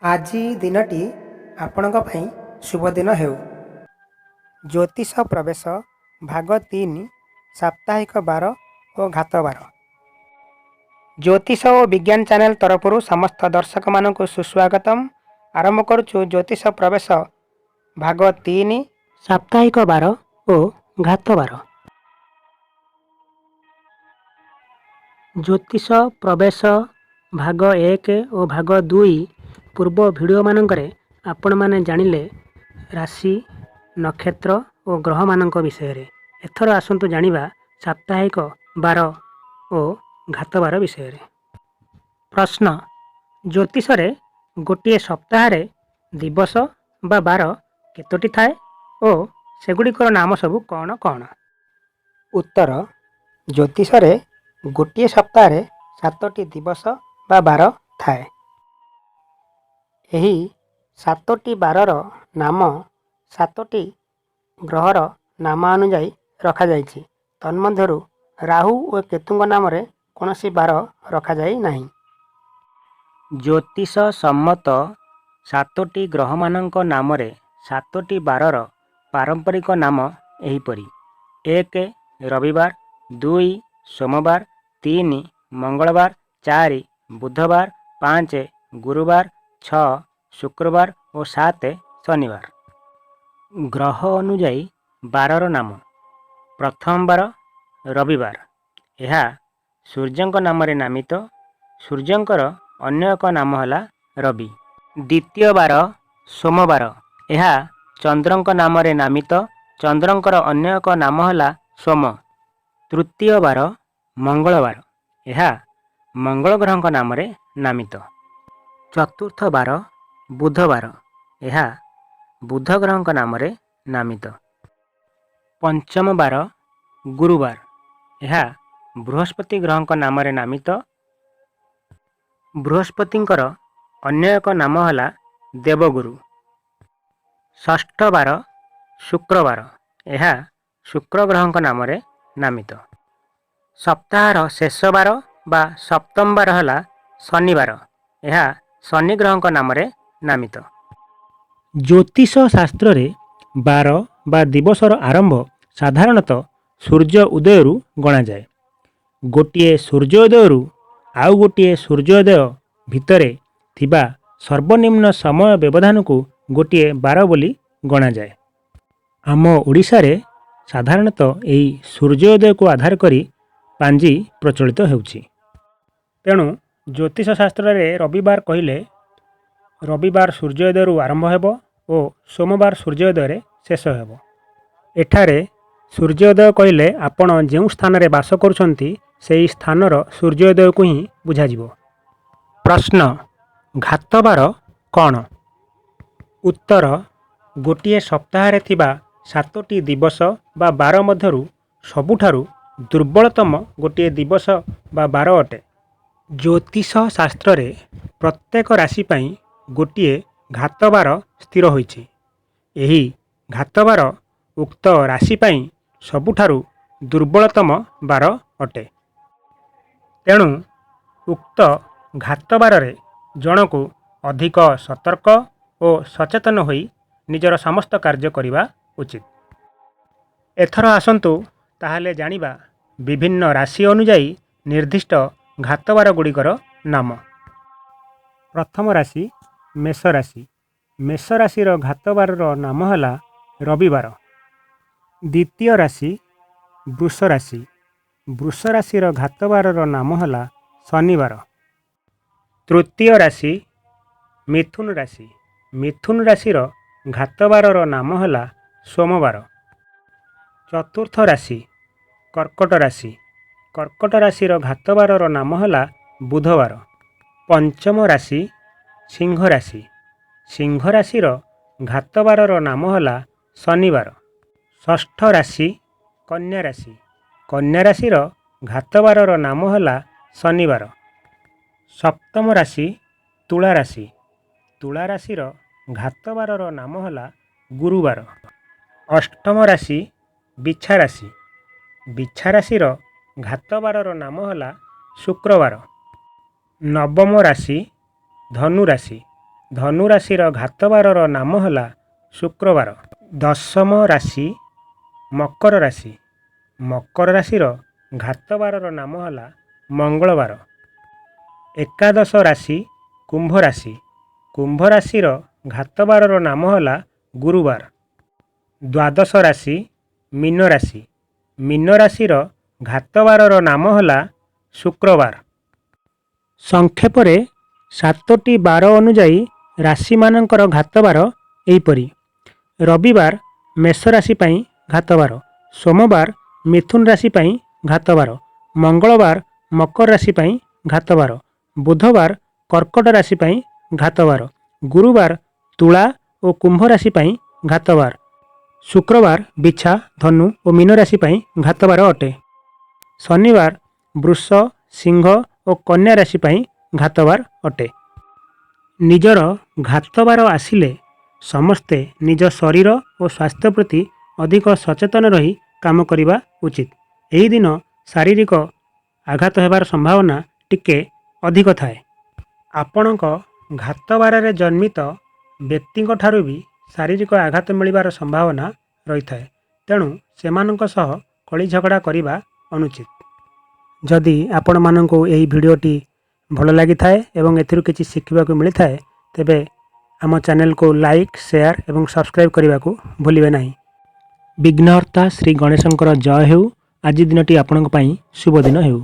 ଆଜି ଦିନଟି ଆପଣଙ୍କ ପାଇଁ ଶୁଭ ଦିନ ହେଉ। ଜ୍ୟୋତିଷ ପ୍ରବେଶ ଭାଗ 3 ସାପ୍ତାହିକ ବାର ଓ ଘାତ ବାର। ଜ୍ୟୋତିଷ ଓ ବିଜ୍ଞାନ ଚ୍ୟାନେଲ ତରଫରୁ ସମସ୍ତ ଦର୍ଶକମାନଙ୍କୁ ସୁସ୍ୱାଗତମ। ଆରମ୍ଭ କରୁଛୁ ଜ୍ୟୋତିଷ ପ୍ରବେଶ ଭାଗ 3 ସାପ୍ତାହିକ ବାର ଓ ଘାତ ବାର। ଜ୍ୟୋତିଷ ପ୍ରବେଶ ଭାଗ 1 ଓ ଭାଗ 2 ପୂର୍ବ ଭିଡ଼ିଓମାନଙ୍କରେ ଆପଣମାନେ ଜାଣିଲେ ରାଶି, ନକ୍ଷତ୍ର ଓ ଗ୍ରହମାନଙ୍କ ବିଷୟରେ। ଏଥର ଆସନ୍ତୁ ଜାଣିବା ସାପ୍ତାହିକ ବାର ଓ ଘାତ ବାର ବିଷୟରେ। ପ୍ରଶ୍ନ: ଜ୍ୟୋତିଷରେ ଗୋଟିଏ ସପ୍ତାହରେ ଦିବସ ବା ବାର କେତୋଟି ଥାଏ ଓ ସେଗୁଡ଼ିକର ନାମ ସବୁ କ'ଣ କ'ଣ? ଉତ୍ତର: ଜ୍ୟୋତିଷରେ ଗୋଟିଏ ସପ୍ତାହରେ 7ଟି ଦିବସ ବା ବାର ଥାଏ। ଏହି 7ଟି ବାରର ନାମ 7ଟି ଗ୍ରହର ନାମ ଅନୁଯାୟୀ ରଖାଯାଇଛି। ତନ୍ମଧ୍ୟରୁ ରାହୁ ଓ କେତୁଙ୍କ ନାମରେ କୌଣସି ବାର ରଖାଯାଇ ନାହିଁ। ଜ୍ୟୋତିଷ ସମ୍ମତ 7ଟି ଗ୍ରହମାନଙ୍କ ନାମରେ 7ଟି ବାରର ପାରମ୍ପରିକ ନାମ ଏହିପରି: 1 ରବିବାର, 2 ସୋମବାର, 3 ମଙ୍ଗଳବାର, 4 ବୁଧବାର, 5 ଗୁରୁବାର, 6 ଶୁକ୍ରବାର ଓ 7 ଶନିବାର। ଗ୍ରହ ଅନୁଯାୟୀ ବାରର ନାମ: ପ୍ରଥମ ବାର ରବିବାର, ଏହା ସୂର୍ଯ୍ୟଙ୍କ ନାମରେ ନାମିତ। ସୂର୍ଯ୍ୟଙ୍କର ଅନ୍ୟ ଏକ ନାମ ହେଲା ରବି। ଦ୍ୱିତୀୟ ବାର ସୋମବାର, ଏହା ଚନ୍ଦ୍ରଙ୍କ ନାମରେ ନାମିତ। ଚନ୍ଦ୍ରଙ୍କର ଅନ୍ୟ ଏକ ନାମ ହେଲା ସୋମ। ତୃତୀୟ ବାର ମଙ୍ଗଳବାର, ଏହା ମଙ୍ଗଳ ଗ୍ରହଙ୍କ ନାମରେ ନାମିତ। ଚତୁର୍ଥ ବାର ବୁଧବାର, ଏହା ବୁଧ ଗ୍ରହଙ୍କ ନାମରେ ନାମିତ। ପଞ୍ଚମ ବାର ଗୁରୁବାର, ଏହା ବୃହସ୍ପତି ଗ୍ରହଙ୍କ ନାମରେ ନାମିତ। ବୃହସ୍ପତିଙ୍କର ଅନ୍ୟ ଏକ ନାମ ହେଲା ଦେବଗୁରୁ। ଷଷ୍ଠ ବାର ଶୁକ୍ରବାର, ଏହା ଶୁକ୍ର ଗ୍ରହଙ୍କ ନାମରେ ନାମିତ। ସପ୍ତାହର ଶେଷ ବାର ବା ସପ୍ତମ ବାର ହେଲା ଶନିବାର, ଏହା ଶନି ଗ୍ରହଙ୍କ ନାମରେ ନାମିତ। ଜ୍ୟୋତିଷ ଶାସ୍ତ୍ରରେ ବାର ବା ଦିବସର ଆରମ୍ଭ ସାଧାରଣତଃ ସୂର୍ଯ୍ୟ ଉଦୟରୁ ଗଣାଯାଏ। ଗୋଟିଏ ସୂର୍ଯ୍ୟୋଦୟରୁ ଆଉ ଗୋଟିଏ ସୂର୍ଯ୍ୟୋଦୟ ଭିତରେ ଥିବା ସର୍ବନିମ୍ନ ସମୟ ବ୍ୟବଧାନକୁ ଗୋଟିଏ ବାର ବୋଲି ଗଣାଯାଏ। ଆମ ଓଡ଼ିଶାରେ ସାଧାରଣତଃ ଏହି ସୂର୍ଯ୍ୟୋଦୟକୁ ଆଧାର କରି ପାଞ୍ଜି ପ୍ରଚଳିତ ହେଉଛି। ତେଣୁ ଜ୍ୟୋତିଷ ଶାସ୍ତ୍ରରେ ରବିବାର କହିଲେ ରବିବାର ସୂର୍ଯ୍ୟୋଦୟରୁ ଆରମ୍ଭ ହେବ ଓ ସୋମବାର ସୂର୍ଯ୍ୟୋଦୟରେ ଶେଷ ହେବ। ଏଠାରେ ସୂର୍ଯ୍ୟୋଦୟ କହିଲେ ଆପଣ ଯେଉଁ ସ୍ଥାନରେ ବାସ କରୁଛନ୍ତି ସେହି ସ୍ଥାନର ସୂର୍ଯ୍ୟୋଦୟକୁ ହିଁ ବୁଝାଯିବ। ପ୍ରଶ୍ନ: ଘାତ ବାର କ'ଣ? ଉତ୍ତର: ଗୋଟିଏ ସପ୍ତାହରେ ଥିବା 7ଟି ଦିବସ ବା ବାର ମଧ୍ୟରୁ ସବୁଠାରୁ ଦୁର୍ବଳତମ ଗୋଟିଏ ଦିବସ ବା ବାର ଅଟେ। ଜ୍ୟୋତିଷ ଶାସ୍ତ୍ରରେ ପ୍ରତ୍ୟେକ ରାଶି ପାଇଁ ଗୋଟିଏ ଘାତ ବାର ସ୍ଥିର ହୋଇଛି। ଏହି ଘାତ ବାର ଉକ୍ତ ରାଶି ପାଇଁ ସବୁଠାରୁ ଦୁର୍ବଳତମ ବାର ଅଟେ। ତେଣୁ ଉକ୍ତ ଘାତ ବାରରେ ଜଣକୁ ଅଧିକ ସତର୍କ ଓ ସଚେତନ ହୋଇ ନିଜର ସମସ୍ତ କାର୍ଯ୍ୟ କରିବା ଉଚିତ। ଏଥର ଆସନ୍ତୁ ତାହେଲେ ଜାଣିବା ବିଭିନ୍ନ ରାଶି ଅନୁଯାୟୀ ନିର୍ଦ୍ଦିଷ୍ଟ ଘାତ ବାର ଗୁଡ଼ିକର ନାମ। ପ୍ରଥମ ରାଶି ମେଷ ରାଶି। ମେଷ ରାଶିର ଘାତ ବାରର ନାମ ହେଲା ରବିବାର। ଦ୍ୱିତୀୟ ରାଶି ବୃଷ ରାଶି। ବୃଷ ରାଶିର ଘାତ ବାରର ନାମ ହେଲା ଶନିବାର। ତୃତୀୟ ରାଶି ମିଥୁନ ରାଶି। ମିଥୁନ ରାଶିର ଘାତ ବାରର ନାମ ହେଲା ସୋମବାର। ଚତୁର୍ଥ ରାଶି କର୍କଟ ରାଶି। କର୍କଟ ରାଶିର ଘାତ ବାରର ନାମ ହେଲା ବୁଧବାର। ପଞ୍ଚମ ରାଶି ସିଂହ ରାଶି। ସିଂହ ରାଶିର ଘାତ ବାରର ନାମ ହେଲା ଶନିବାର। ଷଷ୍ଠ ରାଶି କନ୍ୟା ରାଶି। କନ୍ୟା ରାଶିର ଘାତ ବାରର ନାମ ହେଲା ଶନିବାର। ସପ୍ତମ ରାଶି ତୁଳା ରାଶି। ତୁଳା ରାଶିର ଘାତ ବାରର ନାମ ହେଲା ଗୁରୁବାର। ଅଷ୍ଟମ ରାଶି ବିଛା ରାଶି। ବିଛା ରାଶିର ଘାତ ବାରର ନାମ ହେଲା ଶୁକ୍ରବାର। ନବମ ରାଶି ଧନୁ ରାଶି। ଧନୁ ରାଶିର ଘାତବାରର ନାମ ହେଲା ଶୁକ୍ରବାର। ଦଶମ ରାଶି ମକର ରାଶି। ମକର ରାଶିର ଘାତବାରର ନାମ ହେଲା ମଙ୍ଗଳବାର। ଏକାଦଶ ରାଶି କୁମ୍ଭ ରାଶି। କୁମ୍ଭ ରାଶିର ଘାତବାରର ନାମ ହେଲା ଗୁରୁବାର। ଦ୍ୱାଦଶ ରାଶି ମୀନ ରାଶି। ମୀନ ରାଶିର ଘାତବାରର ନାମ ହେଲା ଶୁକ୍ରବାର। ସଂକ୍ଷେପରେ 7ଟି ବାର ଅନୁଯାୟୀ ରାଶିମାନଙ୍କର ଘାତବାର ଏହିପରି। ରବିବାର ମେଷ ରାଶି ପାଇଁ ଘାତବାର। ସୋମବାର ମିଥୁନ ରାଶି ପାଇଁ ଘାତବାର। ମଙ୍ଗଳବାର ମକର ରାଶି ପାଇଁ ଘାତବାର। ବୁଧବାର କର୍କଟ ରାଶି ପାଇଁ ଘାତବାର। ଗୁରୁବାର ତୁଳା ଓ କୁମ୍ଭ ରାଶି ପାଇଁ ଘାତବାର। ଶୁକ୍ରବାର ବିଛା, ଧନୁ ଓ ମୀନ ରାଶି ପାଇଁ ଘାତବାର ଅଟେ। ଶନିବାର ବୃଷ, ସିଂହ ଓ କନ୍ୟା ରାଶି ପାଇଁ ଘାତବାର ଅଟେ। ନିଜର ଘାତବାର ଆସିଲେ ସମସ୍ତେ ନିଜ ଶରୀର ଓ ସ୍ୱାସ୍ଥ୍ୟ ପ୍ରତି ଅଧିକ ସଚେତନ ରହି କାମ କରିବା ଉଚିତ। ଏହି ଦିନ ଶାରୀରିକ ଆଘାତ ହେବାର ସମ୍ଭାବନା ଟିକେ ଅଧିକ ଥାଏ। ଆପଣଙ୍କ ଘାତବାରରେ ଜନ୍ମିତ ବ୍ୟକ୍ତିଙ୍କ ଠାରୁ ବି ଶାରୀରିକ ଆଘାତ ମିଳିବାର ସମ୍ଭାବନା ରହିଥାଏ। ତେଣୁ ସେମାନଙ୍କ ସହ କଳି ଝଗଡ଼ା କରିବା ଅନୁଚିତ। ଯଦି ଆପଣମାନଙ୍କୁ ଏହି ଭିଡ଼ିଓଟି ଭଲ ଲାଗିଥାଏ ଏବଂ ଏଥିରୁ କିଛି ଶିଖିବାକୁ ମିଳିଥାଏ, ତେବେ ଆମ ଚ୍ୟାନେଲକୁ ଲାଇକ୍, ସେୟାର ଏବଂ ସବସ୍କ୍ରାଇବ୍ କରିବାକୁ ଭୁଲିବେ ନାହିଁ। ବିଘ୍ନହର୍ତ୍ତା ଶ୍ରୀ ଗଣେଶଙ୍କର ଜୟ ହେଉ। ଆଜି ଦିନଟି ଆପଣଙ୍କ ପାଇଁ ଶୁଭ ଦିନ ହେଉ।